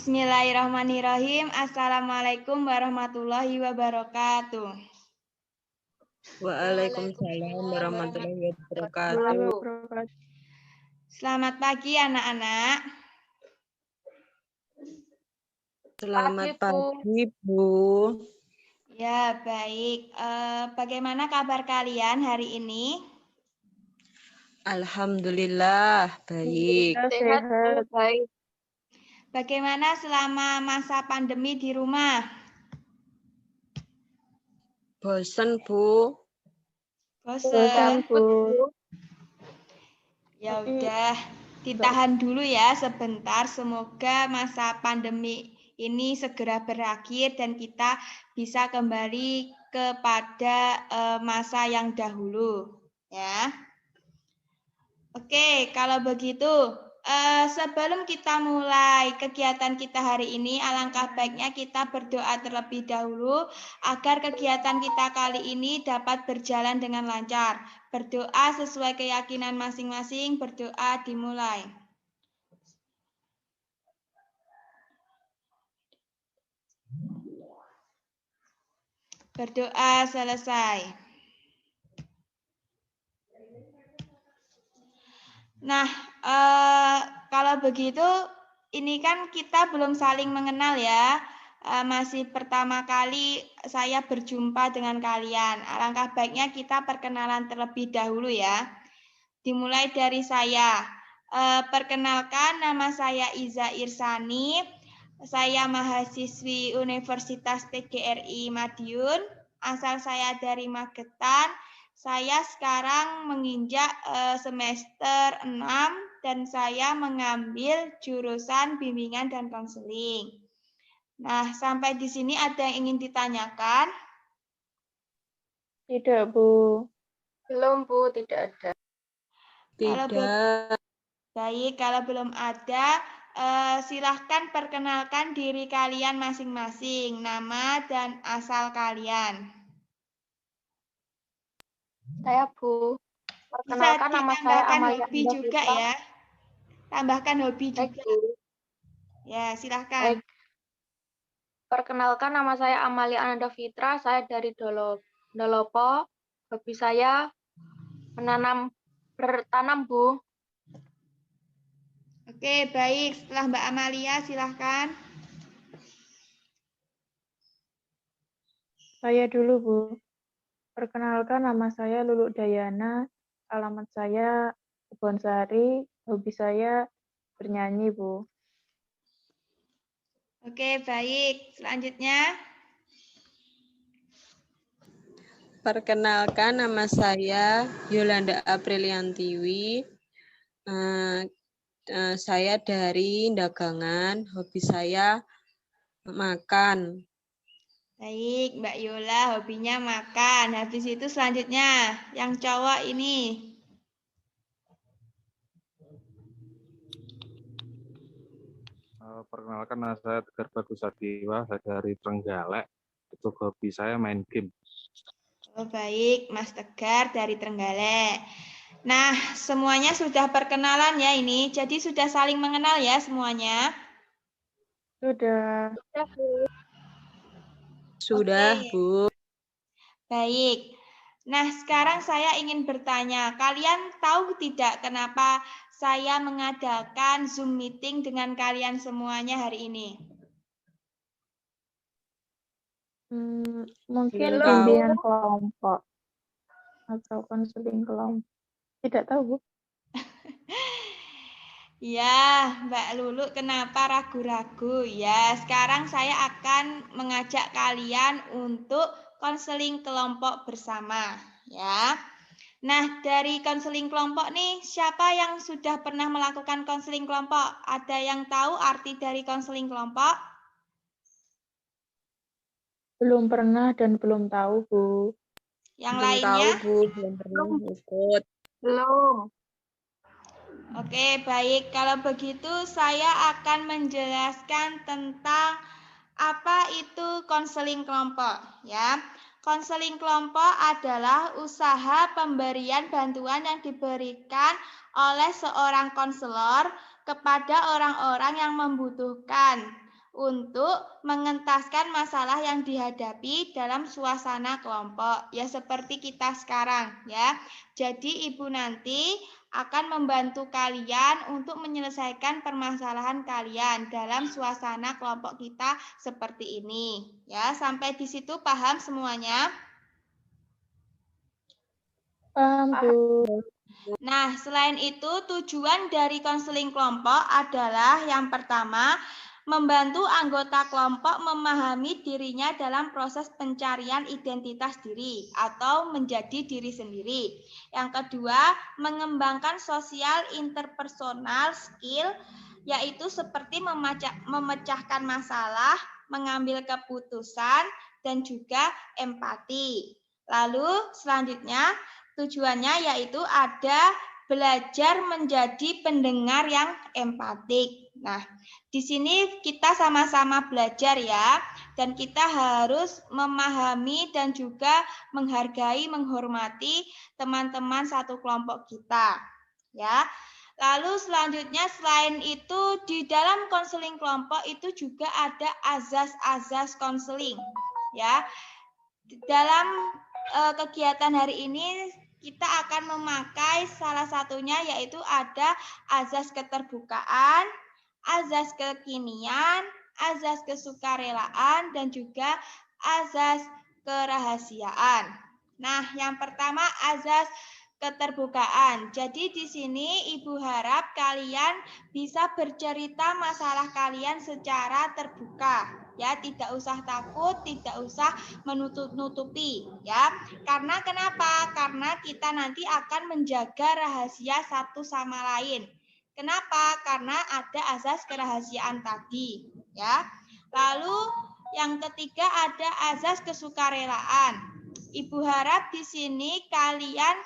Bismillahirrahmanirrahim. Assalamualaikum warahmatullahi wabarakatuh. Waalaikumsalam warahmatullahi wabarakatuh. Selamat pagi anak-anak. Selamat pagi, Bu. Ya, baik. Bagaimana kabar kalian hari ini? Alhamdulillah, baik. Sehat, Bu. Baik. Bagaimana selama masa pandemi di rumah? Bosen, Bu. Bosan? Bu. Ya udah, ditahan dulu ya sebentar. Semoga masa pandemi ini segera berakhir dan kita bisa kembali kepada masa yang dahulu, ya. Oke, kalau begitu, sebelum kita mulai kegiatan kita hari ini, alangkah baiknya kita berdoa terlebih dahulu agar kegiatan kita kali ini dapat berjalan dengan lancar. Berdoa sesuai keyakinan masing-masing, berdoa dimulai. Berdoa selesai. Nah, kalau begitu, ini kan kita belum saling mengenal ya. Masih pertama kali saya berjumpa dengan kalian. Alangkah baiknya kita perkenalan terlebih dahulu ya. Dimulai dari saya. Perkenalkan, nama saya Iza Irsani. Saya mahasiswi Universitas PGRI Madiun. Asal saya dari Magetan. Saya sekarang menginjak semester 6 dan saya mengambil jurusan bimbingan dan konseling. Nah, sampai di sini ada yang ingin ditanyakan? Tidak, Bu. Belum, Bu, tidak ada. Tidak. Baik, kalau belum ada, silahkan perkenalkan diri kalian masing-masing, nama dan asal kalian. Saya, Bu. Bisa Perkenalkan, nama saya ditambahkan Amalia hobi Anda juga Fitra. ya. Tambahkan hobi Baik, juga. Bu. Ya, silahkan. Baik. Perkenalkan, nama saya Amalia Anda Fitra. Saya dari Dolopo. Hobi saya bertanam, Bu. Oke, baik. Setelah Mbak Amalia, silahkan. Saya dulu, Bu. Perkenalkan, nama saya Lulu Dayana. Alamat saya Kebonsari. Hobi saya bernyanyi, Bu. Oke, baik. Selanjutnya. Perkenalkan, nama saya Yolanda Apriliantiwi. Saya dari dagangan. Hobi saya makan. Baik, Mbak Yola hobinya makan. Habis itu selanjutnya, yang cowok ini. Perkenalkan, nama saya Tegar Bagus Sadiwa, saya dari Trenggalek. Itu hobi saya main game. Oh, baik, Mas Tegar dari Trenggalek. Nah, semuanya sudah perkenalan ya ini. Jadi sudah saling mengenal ya semuanya. Sudah. Sudah, Oke. Bu. Baik. Nah, sekarang saya ingin bertanya, kalian tahu tidak kenapa saya mengadakan Zoom meeting dengan kalian semuanya hari ini? Mungkin Belum bimbingan kelompok atau konseling kelompok. Tidak tahu, Bu. Ya, Mbak Lulu, kenapa ragu-ragu? Ya, sekarang saya akan mengajak kalian untuk konseling kelompok bersama, ya. Nah, dari konseling kelompok nih, siapa yang sudah pernah melakukan konseling kelompok? Ada yang tahu arti dari konseling kelompok? Belum pernah dan belum tahu, Bu. Yang Belum lainnya? tahu, Bu. Belum pernah ikut. Belum. Oke, baik. Kalau begitu saya akan menjelaskan tentang apa itu konseling kelompok, ya. Konseling kelompok adalah usaha pemberian bantuan yang diberikan oleh seorang konselor kepada orang-orang yang membutuhkan untuk mengentaskan masalah yang dihadapi dalam suasana kelompok. Ya seperti kita sekarang ya. Jadi Ibu nanti akan membantu kalian untuk menyelesaikan permasalahan kalian dalam suasana kelompok kita seperti ini. Ya, sampai di situ paham semuanya? Paham, Bu. Nah, selain itu tujuan dari konseling kelompok adalah yang pertama, membantu anggota kelompok memahami dirinya dalam proses pencarian identitas diri atau menjadi diri sendiri. Yang kedua, mengembangkan sosial interpersonal skill, yaitu seperti memecahkan masalah, mengambil keputusan, dan juga empati. Lalu selanjutnya, tujuannya yaitu ada belajar menjadi pendengar yang empatik. Nah, di sini kita sama-sama belajar ya, dan kita harus memahami dan juga menghargai, menghormati teman-teman satu kelompok kita. Ya. Lalu selanjutnya selain itu di dalam konseling kelompok itu juga ada azas-azas konseling. Ya. Dalam kegiatan hari ini kita akan memakai salah satunya yaitu ada azas keterbukaan, azas kekinian, azas kesukarelaan, dan juga azas kerahasiaan. Nah, yang pertama azas keterbukaan. Jadi di sini Ibu harap kalian bisa bercerita masalah kalian secara terbuka. Ya, tidak usah takut, tidak usah menutup-nutupi, ya. Karena kenapa? Karena kita nanti akan menjaga rahasia satu sama lain. Kenapa? Karena ada azas kerahasiaan tadi, ya. Lalu yang ketiga ada azas kesukarelaan. Ibu harap di sini kalian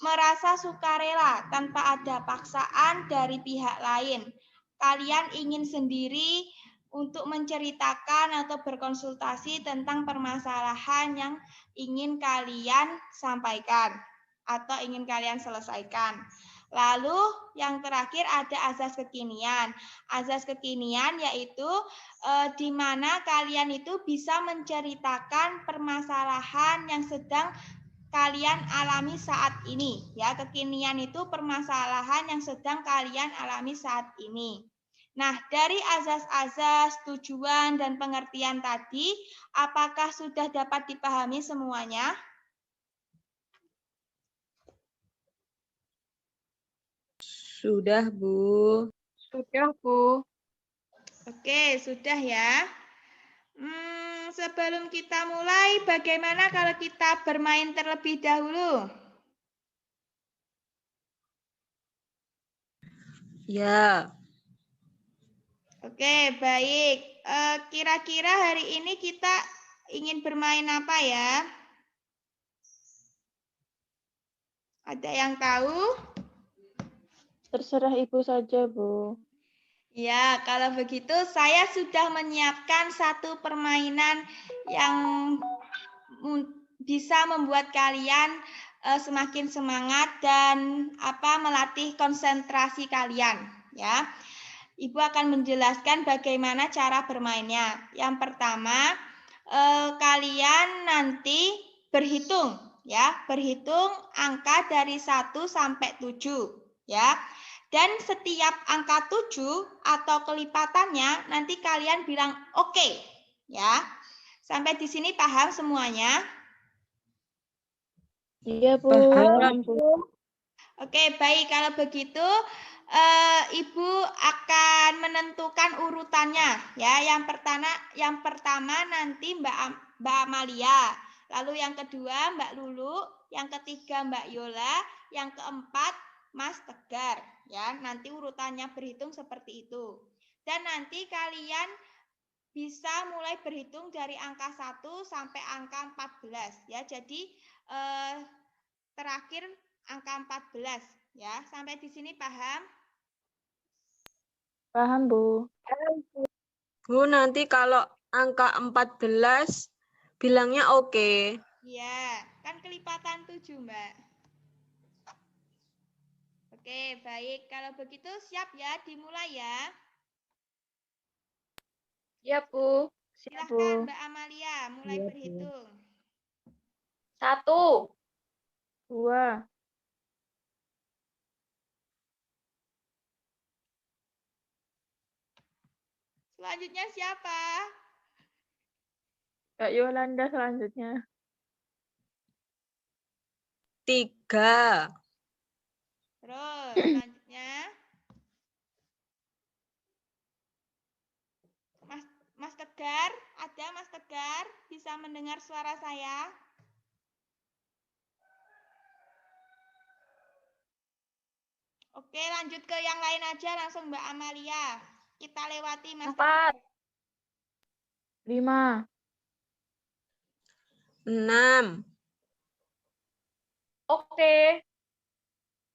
merasa sukarela tanpa ada paksaan dari pihak lain. Kalian ingin sendiri untuk menceritakan atau berkonsultasi tentang permasalahan yang ingin kalian sampaikan atau ingin kalian selesaikan. Lalu yang terakhir ada azas kekinian. Azas kekinian yaitu di mana kalian itu bisa menceritakan permasalahan yang sedang kalian alami saat ini. Ya, kekinian itu permasalahan yang sedang kalian alami saat ini. Nah, dari azas-azas, tujuan, dan pengertian tadi, apakah sudah dapat dipahami semuanya? Sudah, Bu. Sudah, Bu. Oke, sudah ya. Sebelum kita mulai, bagaimana kalau kita bermain terlebih dahulu? Ya. Oke, baik. Kira-kira hari ini kita ingin bermain apa ya? Ada yang tahu? Terserah Ibu saja, Bu. Ya, kalau begitu saya sudah menyiapkan satu permainan yang bisa membuat kalian semakin semangat dan melatih konsentrasi kalian, ya. Ibu akan menjelaskan bagaimana cara bermainnya. Yang pertama, kalian nanti berhitung, ya, berhitung angka dari 1 sampai 7, ya. Dan setiap angka 7 atau kelipatannya nanti kalian bilang oke, ya. Sampai di sini paham semuanya? Iya, Bu. Paham. Oke, baik. Kalau begitu, Ibu akan menentukan urutannya, ya. Yang pertama nanti Mbak Amalia, lalu yang kedua Mbak Lulu, yang ketiga Mbak Yola, yang keempat Mas Tegar, ya. Nanti urutannya berhitung seperti itu. Dan nanti kalian bisa mulai berhitung dari angka 1 sampai angka 14, ya. Jadi terakhir angka 14, ya. Sampai di sini paham? Paham, Bu. Bu, nanti kalau angka 14 bilangnya oke. Iya, kan kelipatan 7, Mbak. Oke, baik. Kalau begitu siap ya, dimulai ya. Ya, Bu. Siap, Silahkan Bu. Mbak Amalia, mulai Iya, Bu. berhitung. 1, 2, Selanjutnya siapa? Kak Yolanda selanjutnya. 3, Terus selanjutnya Mas Tegar, ada Mas Tegar? Bisa mendengar suara saya? Oke, lanjut ke yang lain aja langsung Mbak Amalia. Kita lewati Mas Tegar. 4, 5, 6, oke.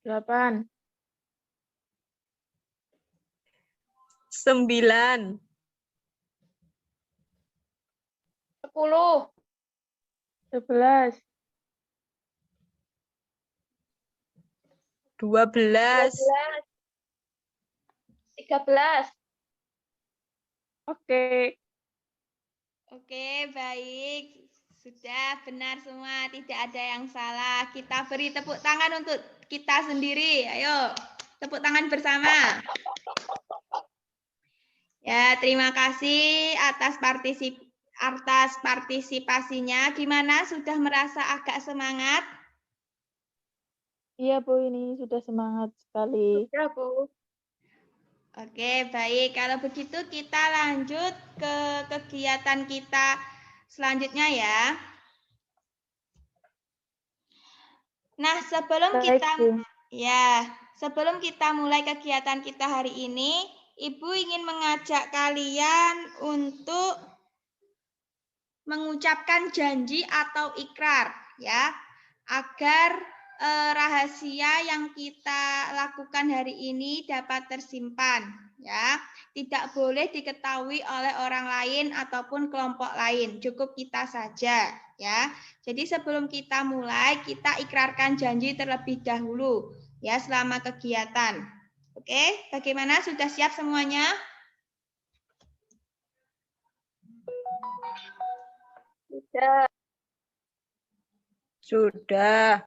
8, 9, 10, 11, 12, 13. oke. Oke, baik. Sudah benar semua, tidak ada yang salah. Kita beri tepuk tangan untuk kita sendiri. Ayo, tepuk tangan bersama. Ya, terima kasih atas partisipasinya. Gimana, sudah merasa agak semangat? Iya, Bu, ini sudah semangat sekali. Sudah, Bu. Oke, baik. Kalau begitu kita lanjut ke kegiatan kita selanjutnya ya. Nah, Baik, Bu. sebelum kita mulai kegiatan kita hari ini, Ibu ingin mengajak kalian untuk mengucapkan janji atau ikrar ya, agar rahasia yang kita lakukan hari ini dapat tersimpan ya. Tidak boleh diketahui oleh orang lain ataupun kelompok lain, cukup kita saja ya. Jadi sebelum kita mulai, kita ikrarkan janji terlebih dahulu ya selama kegiatan. Oke, bagaimana? Sudah siap semuanya? Sudah. sudah.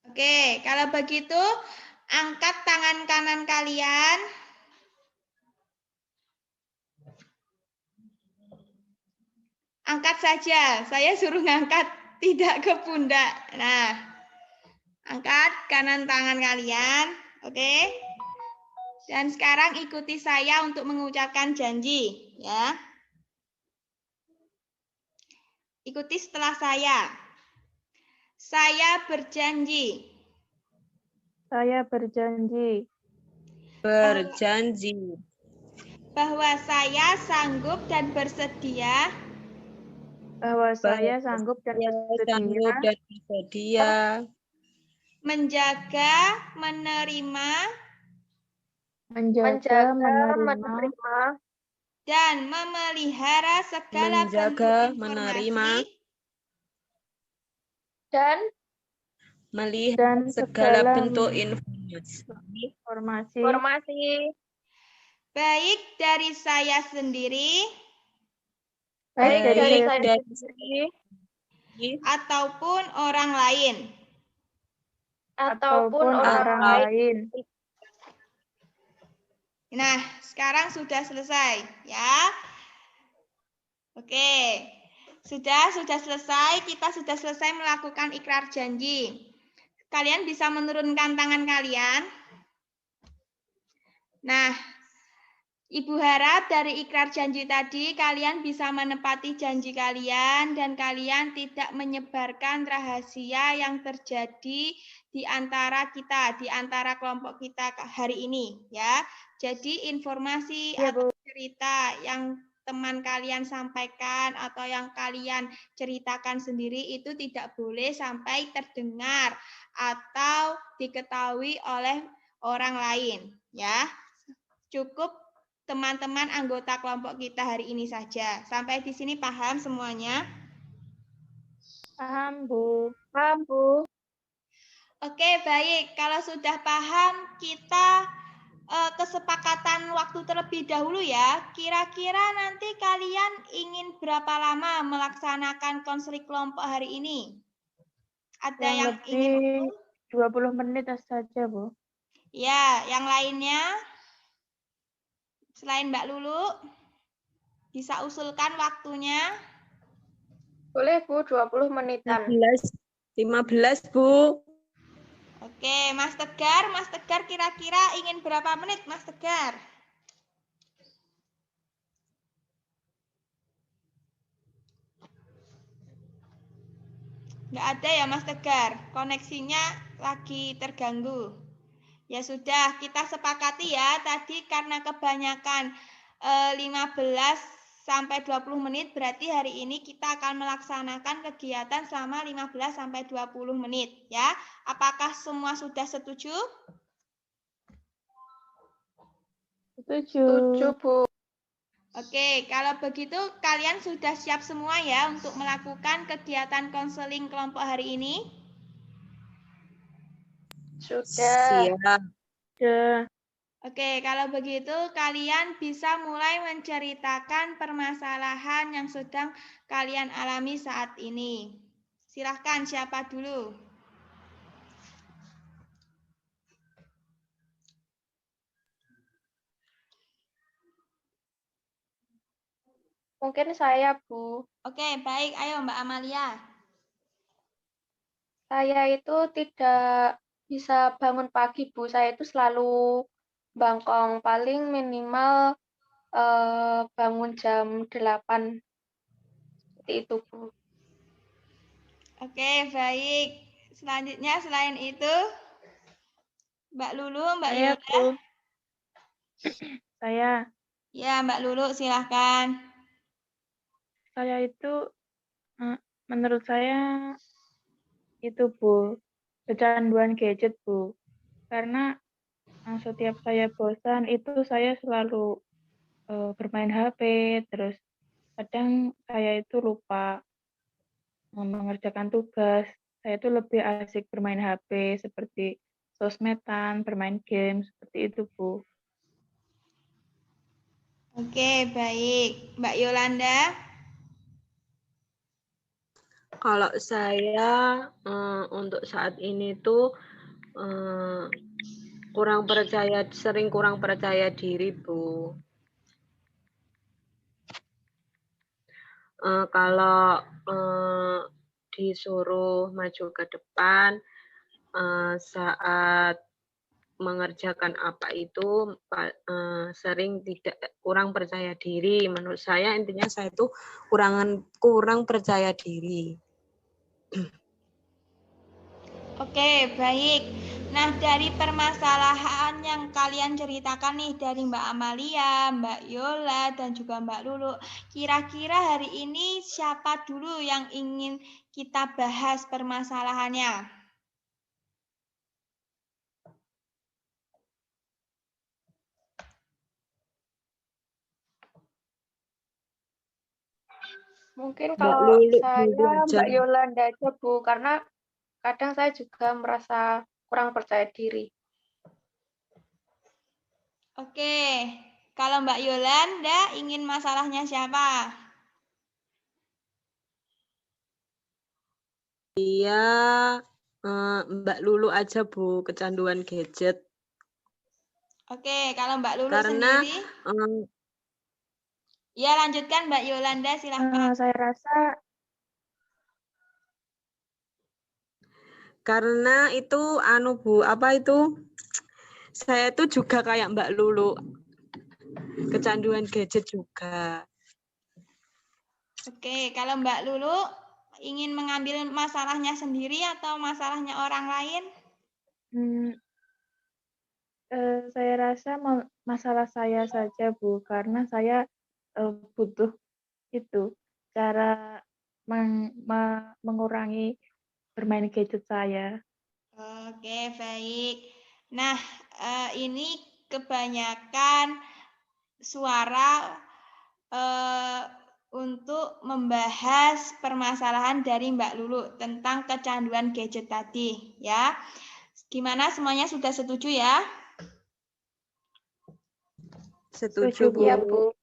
Oke, kalau begitu angkat tangan kanan kalian. Angkat saja, saya suruh ngangkat, tidak ke pundak. Nah, angkat kanan tangan kalian, oke? Dan sekarang ikuti saya untuk mengucapkan janji, ya. Ikuti setelah saya. Saya berjanji Saya berjanji Berjanji bahwa saya sanggup dan bersedia bahwa saya sanggup dan sanggup bersedia dan bersedia menjaga, menerima, menjaga, menerima, menerima, dan memelihara segala menjaga, bentuk menerima, informasi dan melihat dan segala segala bentuk informasi informasi informasi baik dari saya sendiri baik dari baik saya dari sendiri ataupun orang lain. ataupun orang orang lain. lain. Nah, sekarang sudah selesai, ya. Oke. Sudah selesai, kita sudah selesai melakukan ikrar janji. Kalian bisa menurunkan tangan kalian. Nah, Ibu harap dari ikrar janji tadi kalian bisa menepati janji kalian dan kalian tidak menyebarkan rahasia yang terjadi di antara kita, di antara kelompok kita hari ini, ya. Jadi informasi Ya, atau Bu. cerita yang teman kalian sampaikan atau yang kalian ceritakan sendiri itu tidak boleh sampai terdengar atau diketahui oleh orang lain, ya. Cukup teman-teman anggota kelompok kita hari ini saja. Sampai di sini paham semuanya? Paham, Bu. Paham, Bu. Oke, baik. Kalau sudah paham, kita kesepakatan waktu terlebih dahulu ya. Kira-kira nanti kalian ingin berapa lama melaksanakan konseling kelompok hari ini? Ada yang ingin lebih 20 menit saja, Bu. Ya, yang lainnya selain Mbak Lulu bisa usulkan waktunya. Boleh, Bu, 20 menitan. 15, Bu. Oke, Mas Tegar kira-kira ingin berapa menit, Mas Tegar? Nggak ada ya, Mas Tegar. Koneksinya lagi terganggu. Ya sudah, kita sepakati ya. Tadi karena kebanyakan 15 sampai 20 menit, berarti hari ini kita akan melaksanakan kegiatan selama 15 sampai 20 menit ya. Apakah semua sudah setuju? Setuju. Setuju, Bu. Oke, kalau begitu kalian sudah siap semua ya untuk melakukan kegiatan konseling kelompok hari ini? Sudah. Siap. Sudah. Oke, kalau begitu kalian bisa mulai menceritakan permasalahan yang sedang kalian alami saat ini. Silahkan, siapa dulu? Mungkin saya, Bu. Oke, baik. Ayo Mbak Amalia. Saya itu tidak bisa bangun pagi, Bu. Saya itu selalu bangkong, paling minimal bangun jam 8. Seperti itu, Bu. Oke, baik. Selanjutnya selain itu, Mbak Lulu, Mbak Saya, Yola. Bu. Saya. Ya, Mbak Lulu, silahkan. Saya itu, menurut saya itu, Bu, kecanduan gadget, Bu. Karena setiap saya bosan itu saya selalu bermain HP, terus kadang saya itu lupa mengerjakan tugas. Saya itu lebih asik bermain HP seperti sosmedan, bermain game, seperti itu, Bu. Oke, baik. Mbak Yolanda. Kalau saya untuk saat ini tuh sering kurang percaya diri, Bu. Kalau disuruh maju ke depan saat mengerjakan apa itu sering kurang percaya diri. Menurut saya intinya saya itu kurang percaya diri. Oke, baik. Nah, dari permasalahan yang kalian ceritakan nih dari Mbak Amalia, Mbak Yola, dan juga Mbak Lulu, kira-kira hari ini siapa dulu yang ingin kita bahas permasalahannya? Mungkin Mbak kalau Lulu saya dulu aja. Mbak Yolanda aja, Bu, karena kadang saya juga merasa kurang percaya diri. Oke, kalau Mbak Yolanda ingin masalahnya siapa? Iya, Mbak Lulu aja, Bu, kecanduan gadget. Oke, kalau Mbak Lulu Karena sendiri? Ya, lanjutkan Mbak Yolanda, silahkan. Saya rasa karena itu Bu, apa itu? Saya tuh juga kayak Mbak Lulu. Kecanduan gadget juga. Oke, kalau Mbak Lulu ingin mengambil masalahnya sendiri atau masalahnya orang lain? saya rasa masalah saya saja, Bu, karena saya butuh itu cara mengurangi bermain gadget saya. Oke, baik. Nah, ini kebanyakan suara untuk membahas permasalahan dari Mbak Lulu tentang kecanduan gadget tadi, ya. Gimana, semuanya sudah setuju ya? Setuju, Bu. Iya, Bu.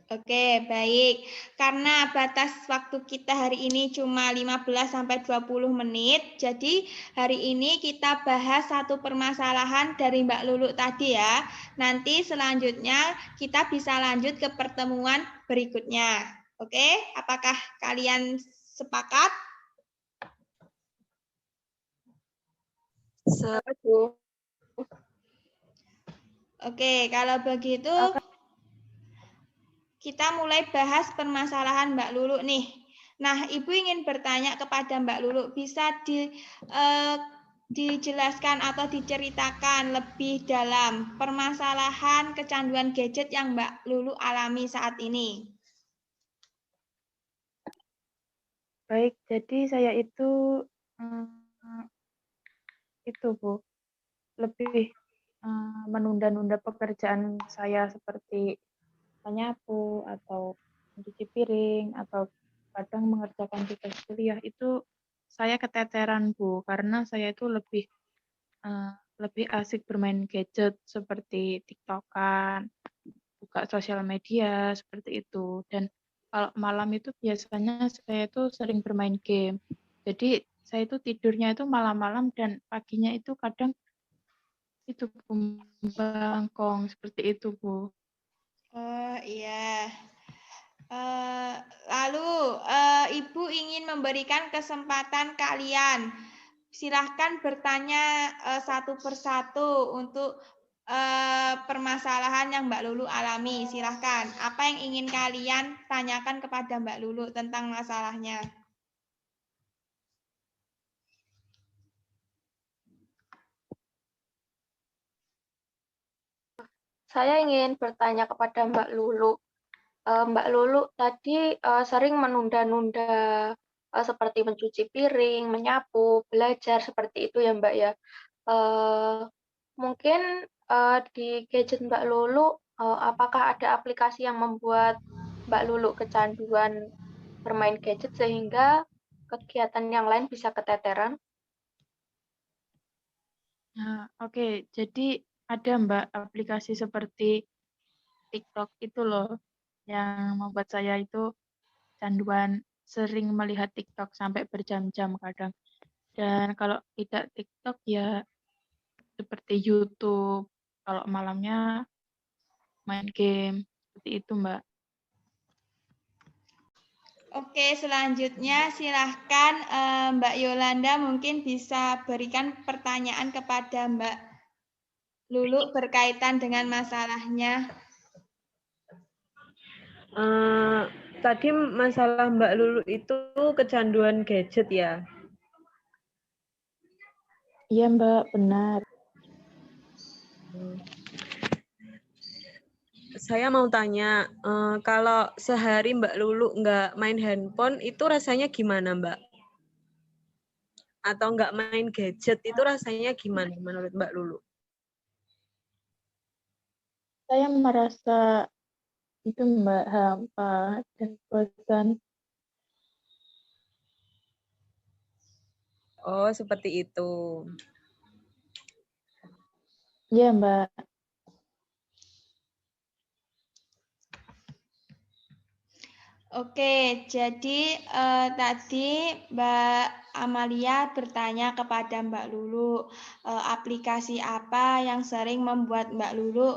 Oke, baik. Karena batas waktu kita hari ini cuma 15-20 menit, jadi hari ini kita bahas satu permasalahan dari Mbak Lulu tadi ya. Nanti selanjutnya kita bisa lanjut ke pertemuan berikutnya. Oke, apakah kalian sepakat? Bu. Oke, kalau begitu kita mulai bahas permasalahan Mbak Lulu nih. Nah, Ibu ingin bertanya kepada Mbak Lulu, bisa dijelaskan atau diceritakan lebih dalam permasalahan kecanduan gadget yang Mbak Lulu alami saat ini? Baik, jadi saya itu Bu, lebih menunda-nunda pekerjaan saya seperti menyapu atau mencuci piring atau kadang mengerjakan tugas kuliah itu saya keteteran Bu, karena saya itu lebih asik bermain gadget seperti TikTok-an, buka sosial media seperti itu. Dan kalau malam itu biasanya saya itu sering bermain game. Jadi saya itu tidurnya itu malam-malam dan paginya itu kadang itu bangkong seperti itu, Bu. Oh iya. Lalu Ibu ingin memberikan kesempatan kalian. Silahkan bertanya satu persatu untuk permasalahan yang Mbak Lulu alami. Silahkan. Apa yang ingin kalian tanyakan kepada Mbak Lulu tentang masalahnya? Saya ingin bertanya kepada Mbak Lulu. Mbak Lulu tadi sering menunda-nunda seperti mencuci piring, menyapu, belajar seperti itu ya Mbak ya. Mungkin di gadget Mbak Lulu, apakah ada aplikasi yang membuat Mbak Lulu kecanduan bermain gadget sehingga kegiatan yang lain bisa keteteran? Nah, oke. Jadi ada Mbak aplikasi seperti TikTok itu loh yang membuat saya itu canduan sering melihat TikTok sampai berjam-jam kadang. Dan kalau tidak TikTok ya seperti YouTube. Kalau malamnya main game seperti itu, Mbak. Oke, selanjutnya silahkan Mbak Yolanda mungkin bisa berikan pertanyaan kepada Mbak Lulu berkaitan dengan masalahnya. Tadi masalah Mbak Lulu itu kecanduan gadget ya? Iya, Mbak, benar. Saya mau tanya, kalau sehari Mbak Lulu nggak main handphone, itu rasanya gimana, Mbak? Atau nggak main gadget, itu rasanya gimana menurut Mbak Lulu? Saya merasa itu Mbak hampa dan bosan. Oh, seperti itu. Iya, Mbak. Oke, jadi tadi Mbak Amalia bertanya kepada Mbak Lulu, aplikasi apa yang sering membuat Mbak Lulu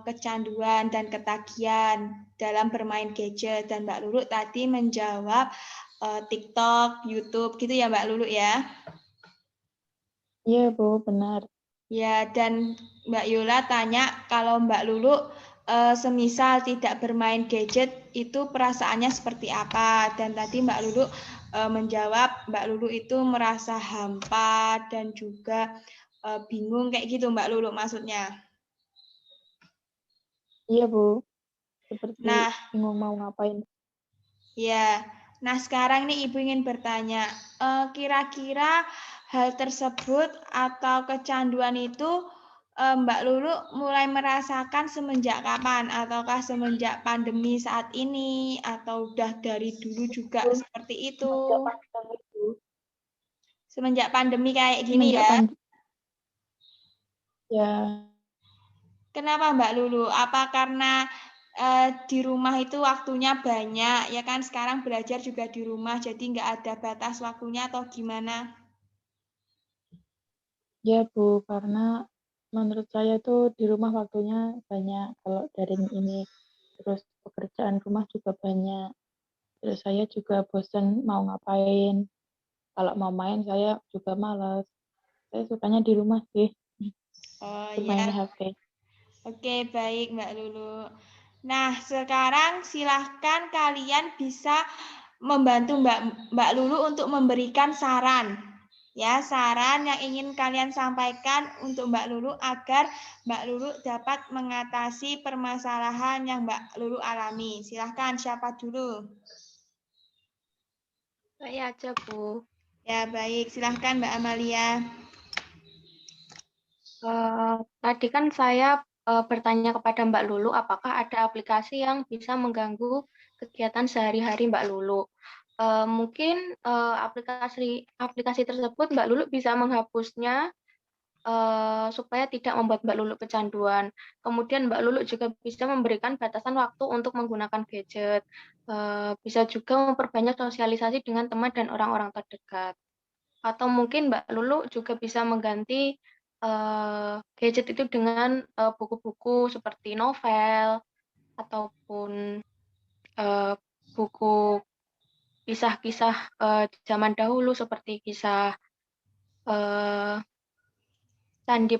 kecanduan dan ketagihan dalam bermain gadget. Dan Mbak Lulu tadi menjawab TikTok, YouTube gitu ya Mbak Lulu ya? Iya, Bu, benar. Ya, dan Mbak Yola tanya kalau Mbak Lulu semisal tidak bermain gadget itu perasaannya seperti apa? Dan tadi Mbak Lulu menjawab Mbak Lulu itu merasa hampa dan juga bingung kayak gitu Mbak Lulu maksudnya. Iya, Bu. Seperti Nah, bingung mau ngapain. ya. Nah, sekarang nih Ibu ingin bertanya, kira-kira hal tersebut atau kecanduan itu Mbak Lulu mulai merasakan semenjak kapan? Ataukah semenjak pandemi saat ini? Atau udah dari dulu juga seperti itu? Semenjak pandemi kayak gini ya? Ya. Kenapa Mbak Lulu? Apa karena di rumah itu waktunya banyak, ya kan? Sekarang belajar juga di rumah, jadi nggak ada batas waktunya atau gimana? Ya Bu, karena menurut saya tuh di rumah waktunya banyak. Kalau daring ini, terus pekerjaan rumah juga banyak. Terus saya juga bosan mau ngapain. Kalau mau main saya juga malas. Saya sukanya di rumah sih, Oh bermain ya, HP. oke baik Mbak Lulu. Nah, sekarang silahkan kalian bisa membantu Mbak Lulu untuk memberikan saran. Ya, saran yang ingin kalian sampaikan untuk Mbak Lulu agar Mbak Lulu dapat mengatasi permasalahan yang Mbak Lulu alami. Silahkan, siapa dulu? Saya aja, Bu. Ya, baik. Silahkan Mbak Amalia. Tadi kan saya bertanya kepada Mbak Lulu, apakah ada aplikasi yang bisa mengganggu kegiatan sehari-hari Mbak Lulu? Mungkin aplikasi tersebut Mbak Lulu bisa menghapusnya supaya tidak membuat Mbak Lulu kecanduan. Kemudian Mbak Lulu juga bisa memberikan batasan waktu untuk menggunakan gadget. Bisa juga memperbanyak sosialisasi dengan teman dan orang-orang terdekat. Atau mungkin Mbak Lulu juga bisa mengganti gadget itu dengan buku-buku seperti novel ataupun buku kisah-kisah zaman dahulu seperti kisah Candi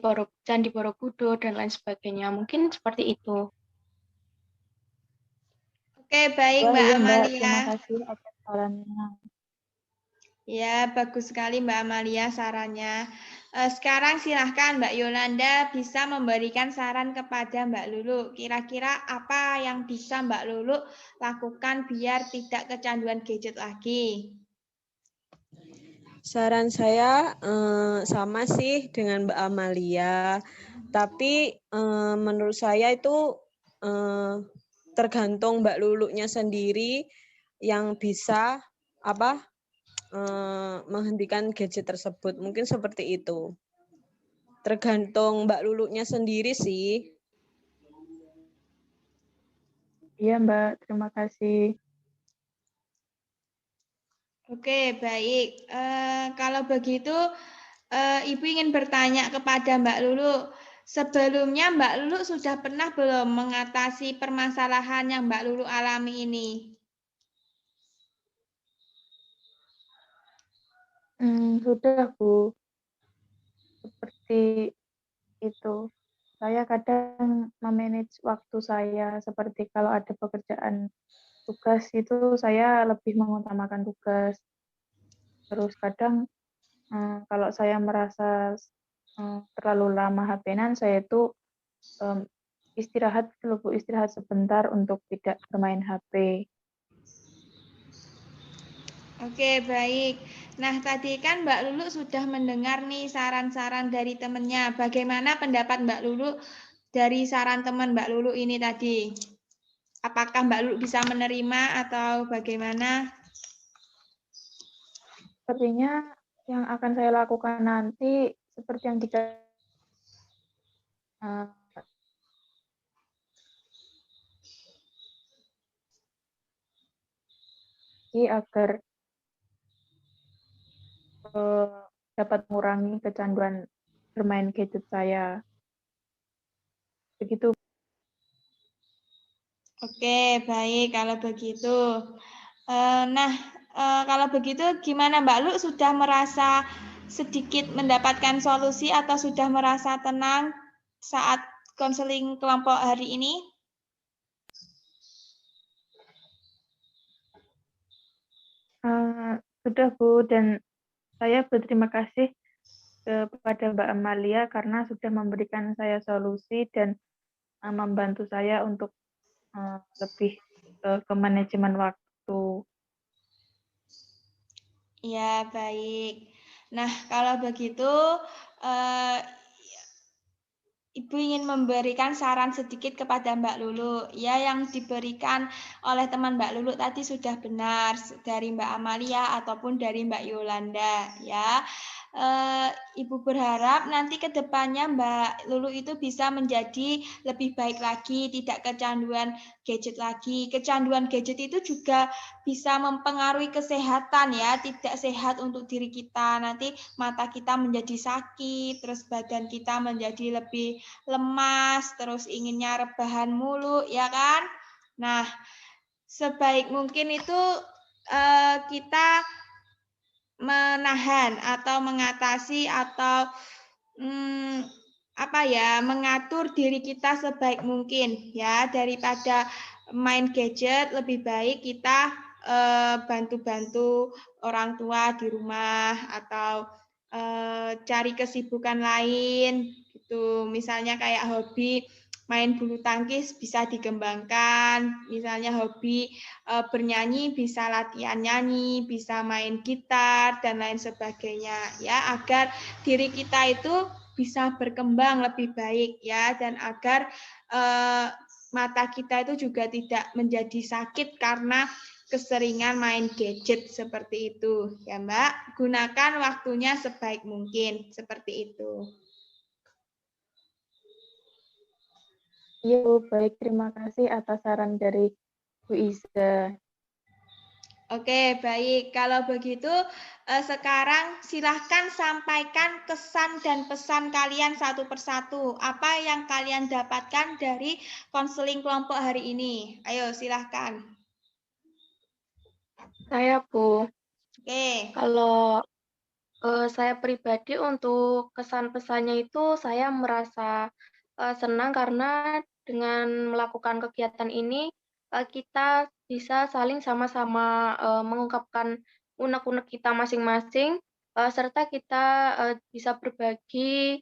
Borobudur dan lain sebagainya. Mungkin seperti itu. Oke, baik Wah Mbak iya Mbak, Amalia. terima kasih atas sarannya. Ya, bagus sekali Mbak Amalia sarannya. Sekarang silahkan Mbak Yolanda bisa memberikan saran kepada Mbak Lulu. Kira-kira apa yang bisa Mbak Lulu lakukan biar tidak kecanduan gadget lagi? Saran saya sama sih dengan Mbak Amalia, tapi menurut saya itu tergantung Mbak Lulunya sendiri yang bisa menghentikan gadget tersebut. Mungkin seperti itu. Tergantung Mbak Lulunya sendiri sih. Iya Mbak, terima kasih. Oke, baik. Kalau begitu, Ibu ingin bertanya kepada Mbak Lulu. Sebelumnya Mbak Lulu sudah pernah belum mengatasi permasalahan yang Mbak Lulu alami ini? Sudah Bu, seperti itu. Saya kadang memanage waktu saya, seperti kalau ada pekerjaan tugas itu saya lebih mengutamakan tugas. Terus kadang kalau saya merasa terlalu lama HP-nan, saya itu istirahat sebentar untuk tidak bermain HP. Oke, baik. Nah, tadi kan Mbak Lulu sudah mendengar nih saran-saran dari temannya. Bagaimana pendapat Mbak Lulu dari saran teman Mbak Lulu ini tadi? Apakah Mbak Lulu bisa menerima atau bagaimana? Sepertinya yang akan saya lakukan nanti seperti yang kita agar dapat mengurangi kecanduan bermain gadget saya. Begitu. Oke, baik kalau begitu. Nah, kalau begitu gimana Mbak Lu, sudah merasa sedikit mendapatkan solusi atau sudah merasa tenang saat konseling kelompok hari ini? Sudah Bu, dan saya berterima kasih kepada Mbak Amalia karena sudah memberikan saya solusi dan membantu saya untuk lebih ke manajemen waktu. Ya, baik. Nah, kalau begitu Ibu ingin memberikan saran sedikit kepada Mbak Lulu. Ya, yang diberikan oleh teman Mbak Lulu tadi sudah benar dari Mbak Amalia ataupun dari Mbak Yolanda. Ya, Ibu berharap nanti ke depannya Mbak Lulu itu bisa menjadi lebih baik lagi, tidak kecanduan gadget lagi. Kecanduan gadget itu juga bisa mempengaruhi kesehatan ya, tidak sehat untuk diri kita. Nanti mata kita menjadi sakit, terus badan kita menjadi lebih lemas, terus inginnya rebahan mulu, ya kan? Nah, sebaik mungkin itu kita menahan atau mengatasi atau mengatur diri kita sebaik mungkin ya, daripada main gadget lebih baik kita bantu-bantu orang tua di rumah atau cari kesibukan lain gitu. Misalnya kayak hobi main bulu tangkis bisa dikembangkan, misalnya hobi bernyanyi bisa latihan nyanyi, bisa main gitar dan lain sebagainya ya, agar diri kita itu bisa berkembang lebih baik ya, dan agar mata kita itu juga tidak menjadi sakit karena keseringan main gadget seperti itu ya Mbak. Gunakan waktunya sebaik mungkin seperti itu. Iya, Bu. Baik, terima kasih atas saran dari Bu Iza. Oke, baik. Kalau begitu, sekarang silahkan sampaikan kesan dan pesan kalian satu persatu. Apa yang kalian dapatkan dari konseling kelompok hari ini? Ayo, silahkan. Saya, Bu. Oke. Kalau saya pribadi untuk kesan-pesannya itu saya merasa senang karena dengan melakukan kegiatan ini kita bisa saling sama-sama mengungkapkan unek-unek kita masing-masing, serta kita bisa berbagi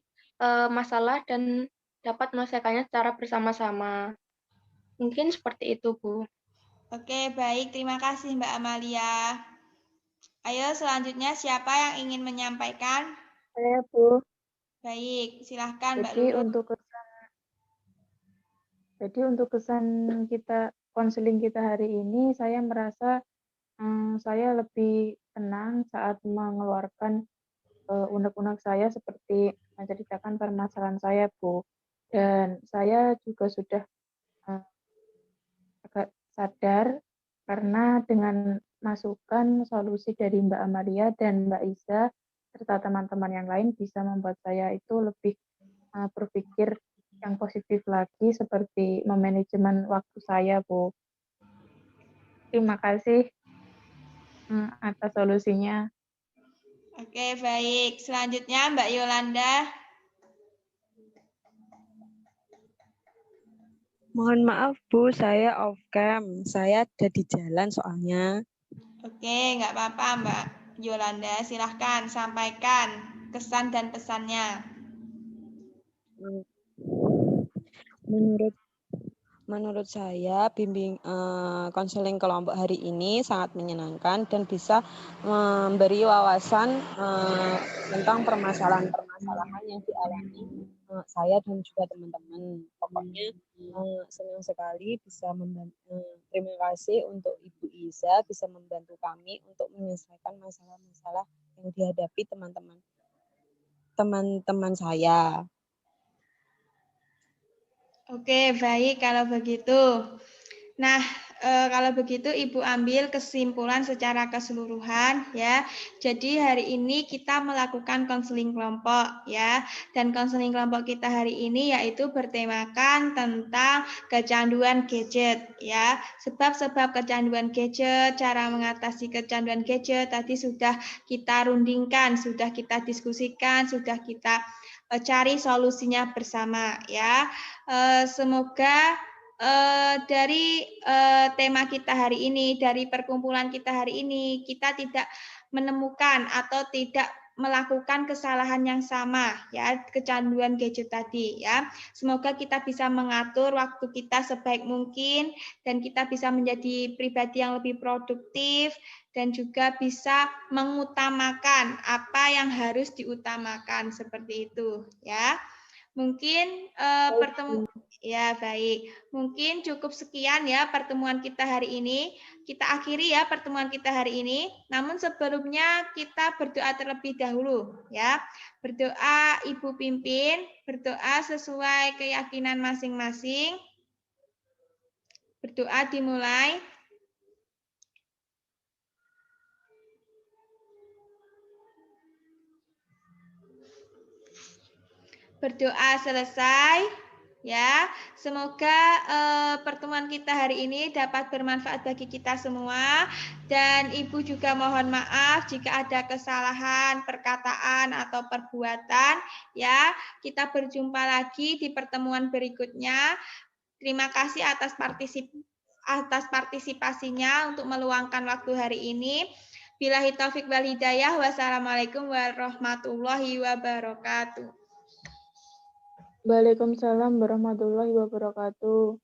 masalah dan dapat menyelesaikannya secara bersama-sama. Mungkin seperti itu, Bu. Oke, baik. Terima kasih Mbak Amalia. Ayo, selanjutnya siapa yang ingin menyampaikan? Saya, Bu. Baik, silahkan Mbak Jadi Lulu. untuk kesan kita konseling kita hari ini, saya merasa saya lebih tenang saat mengeluarkan unek-unek saya seperti menceritakan permasalahan saya, Bu. Dan saya juga sudah agak sadar karena dengan masukan solusi dari Mbak Amalia dan Mbak Iza serta teman-teman yang lain bisa membuat saya itu lebih berpikir yang positif lagi seperti memanajemen waktu saya, Bu. Terima kasih atas solusinya. Oke, baik. Selanjutnya Mbak Yolanda. Mohon maaf Bu, saya off cam. Saya ada di jalan soalnya. Oke, nggak apa-apa Mbak Yolanda. Silahkan sampaikan kesan dan pesannya. Menurut saya, konseling kelompok hari ini sangat menyenangkan dan bisa memberi wawasan tentang permasalahan-permasalahan yang dialami saya dan juga teman-teman. Pokoknya senang sekali bisa membantu. Terima kasih untuk Ibu Iza bisa membantu kami untuk menyelesaikan masalah-masalah yang dihadapi teman-teman saya. Oke, baik kalau begitu. Nah, kalau begitu Ibu ambil kesimpulan secara keseluruhan ya. Jadi hari ini kita melakukan konseling kelompok ya. Dan konseling kelompok kita hari ini yaitu bertemakan tentang kecanduan gadget ya. Sebab-sebab kecanduan gadget, cara mengatasi kecanduan gadget tadi sudah kita rundingkan, sudah kita diskusikan, sudah kita cari solusinya bersama ya. Semoga dari tema kita hari ini, dari perkumpulan kita hari ini, kita tidak menemukan atau tidak melakukan kesalahan yang sama ya, kecanduan gadget tadi ya. Semoga kita bisa mengatur waktu kita sebaik mungkin dan kita bisa menjadi pribadi yang lebih produktif dan juga bisa mengutamakan apa yang harus diutamakan seperti itu ya. Mungkin baik. Mungkin cukup sekian ya pertemuan kita hari ini. Kita akhiri ya pertemuan kita hari ini. Namun sebelumnya kita berdoa terlebih dahulu ya. Berdoa Ibu pimpin, berdoa sesuai keyakinan masing-masing. Berdoa dimulai. Berdoa selesai ya. Semoga pertemuan kita hari ini dapat bermanfaat bagi kita semua, dan Ibu juga mohon maaf jika ada kesalahan perkataan atau perbuatan ya. Kita berjumpa lagi di pertemuan berikutnya. Terima kasih atas partisipasinya untuk meluangkan waktu hari ini. Billahi taufik wal hidayah. Wassalamualaikum warahmatullahi wabarakatuh. Waalaikumsalam warahmatullahi wabarakatuh.